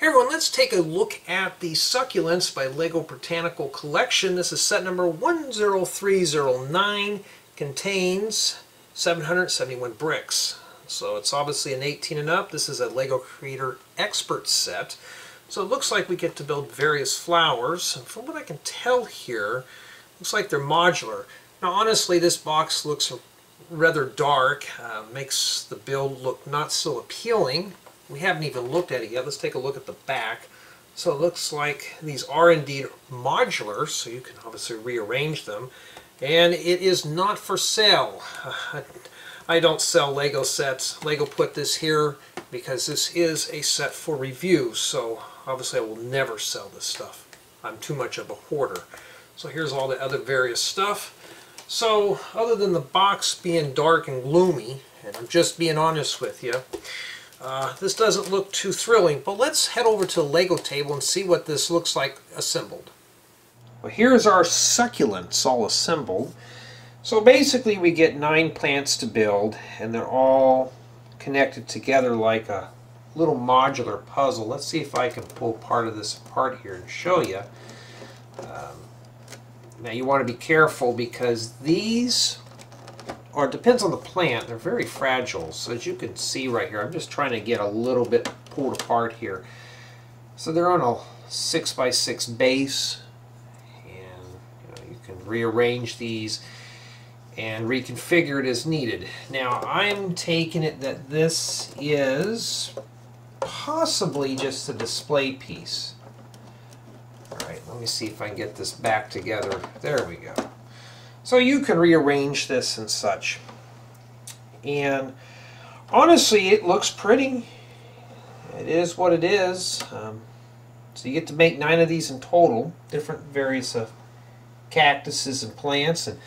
Hey everyone, let's take a look at the Succulents by LEGO Botanical Collection. This is set number 10309, contains 771 bricks. So it's obviously an 18 and up. This is a LEGO Creator Expert set. So it looks like we get to build various flowers. And from what I can tell here, looks like they're modular. Now honestly, this box looks rather dark, makes the build look not so appealing. We haven't even looked at it yet. Let's take a look at the back. So it looks like these are indeed modular, so you can obviously rearrange them. And it is not for sale. I don't sell Lego sets. Lego put this here because this is a set for review, so obviously I will never sell this stuff. I'm too much of a hoarder. So here's all the other various stuff. So other than the box being dark and gloomy, and I'm just being honest with you, this doesn't look too thrilling, but let's head over to the Lego table and see what this looks like assembled. Well, here's our succulents all assembled. So basically we get 9 plants to build, and they're all connected together like a little modular puzzle. Let's see if I can pull part of this apart here and show you. Now you want to be careful because these, or it depends on the plant, they're very fragile. So as you can see right here, I'm just trying to get a little bit pulled apart here. So they're on a 6x6 base, and you can rearrange these and reconfigure it as needed. Now I'm taking it that this is possibly just a display piece. Alright, let me see if I can get this back together. There we go. So you can rearrange this and such. And honestly, it looks pretty. It is what it is. So you get to make 9 of these in total, different various cactuses and plants. And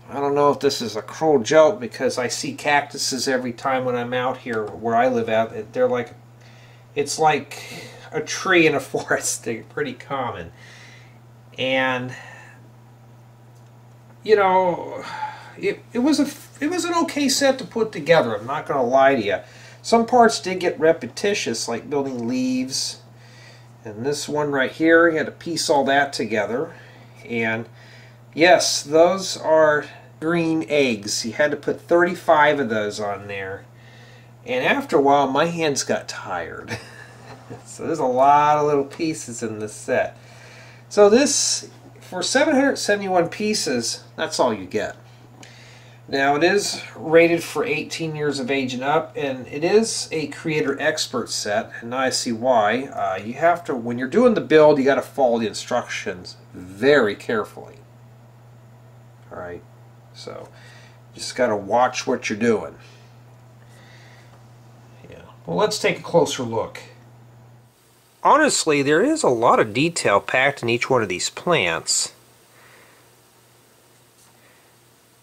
I don't know if this is a cruel joke because I see cactuses every time when I'm out here where I live at. They're like, it's like a tree in a forest. They're pretty common. And you know, it was an okay set to put together. I'm not going to lie to you. Some parts did get repetitious, like building leaves. And this one right here, you had to piece all that together. And yes, those are green eggs. You had to put 35 of those on there. And after a while, my hands got tired. So there's a lot of little pieces in this set. So this, for 771 pieces, that's all you get. Now it is rated for 18 years of age and up, and it is a Creator Expert set, and now I see why. You have to, when you're doing the build, you got to follow the instructions very carefully. Alright, so you just got to watch what you're doing. Yeah. Well, let's take a closer look. Honestly, there is a lot of detail packed in each one of these plants.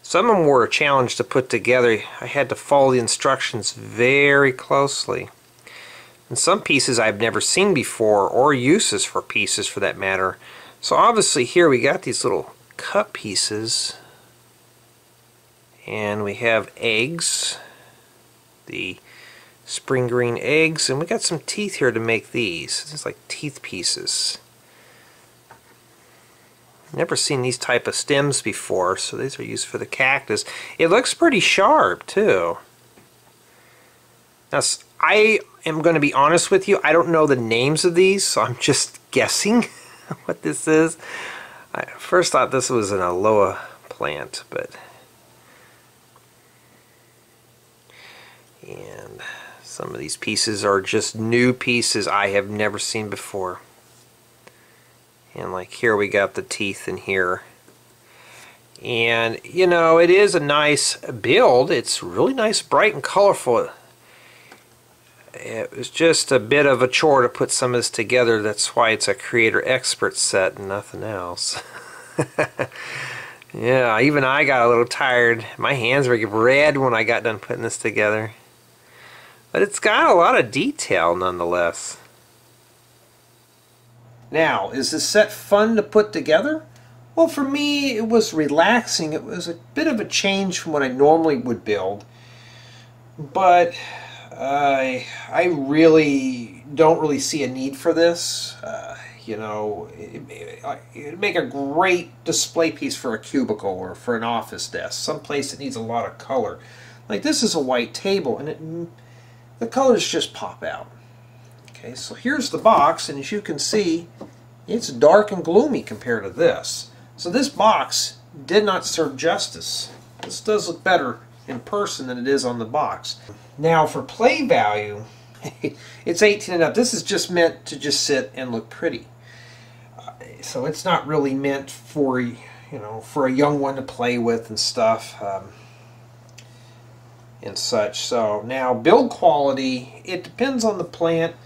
Some of them were a challenge to put together. I had to follow the instructions very closely. And some pieces I've never seen before, or uses for pieces for that matter. So obviously here we got these little cut pieces. And we have eggs. The spring green eggs, and we got some teeth here to make these. This is like teeth pieces. Never seen these type of stems before, so these are used for the cactus. It looks pretty sharp too. Now I am going to be honest with you, I don't know the names of these, so I'm just guessing what this is. I first thought this was an aloe plant, but and some of these pieces are just new pieces I have never seen before. And like here we got the teeth in here. And you know, it is a nice build. It's really nice, bright and colorful. It was just a bit of a chore to put some of this together. That's why it's a Creator Expert set and nothing else. Yeah, even I got a little tired. My hands were red when I got done putting this together. But it's got a lot of detail nonetheless. Now, is this set fun to put together? Well, for me, it was relaxing. It was a bit of a change from what I normally would build. But I really don't really see a need for this. You know, it'd make a great display piece for a cubicle or for an office desk, someplace that needs a lot of color. Like this is a white table, and the colors just pop out. Okay, so here's the box, and as you can see, it's dark and gloomy compared to this. So this box did not serve justice. This does look better in person than it is on the box. Now for play value, it's 18 and up. This is just meant to just sit and look pretty. So it's not really meant for, you know, for a young one to play with and stuff and such. So now build quality, it depends on the plant.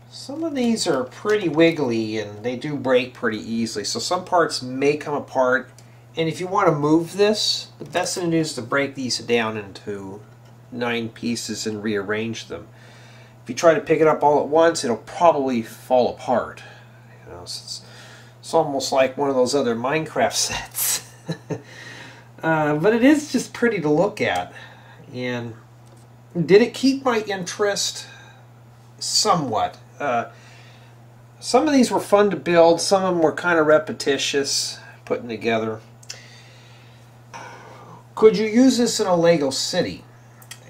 Some of these are pretty wiggly and they do break pretty easily. So some parts may come apart. And if you want to move this, the best thing to do is to break these down into 9 pieces and rearrange them. If you try to pick it up all at once, it'll probably fall apart. You know, it's almost like one of those other Minecraft sets. But it is just pretty to look at. And did it keep my interest? Somewhat. Some of these were fun to build. Some of them were kind of repetitious putting together. Could you use this in a Lego city?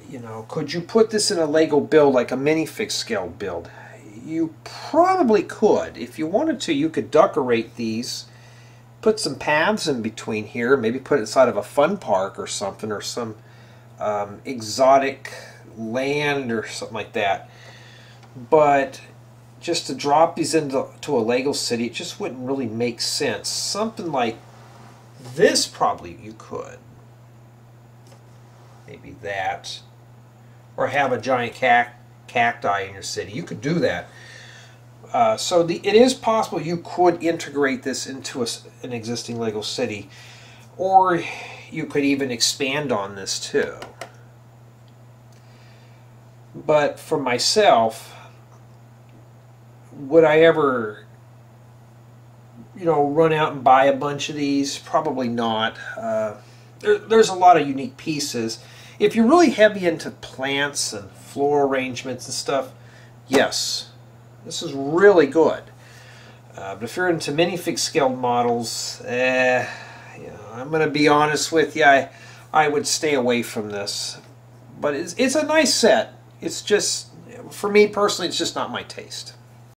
You know, could you put this in a Lego build like a minifig scale build? You probably could. If you wanted to, you could decorate these, put some paths in between here, maybe put it inside of a fun park or something, or some exotic land or something like that. But just to drop these into a Lego city, it just wouldn't really make sense. Something like this probably you could. Maybe that. Or have a giant cacti in your city. You could do that. So it is possible you could integrate this into an existing Lego city. Or you could even expand on this too. But for myself, would I ever, you know, run out and buy a bunch of these? Probably not. There's a lot of unique pieces. If you're really heavy into plants and floral arrangements and stuff, yes, this is really good. But if you're into minifig scaled models, you know, I'm going to be honest with you, I would stay away from this. But it's a nice set. It's just, for me personally, it's just not my taste.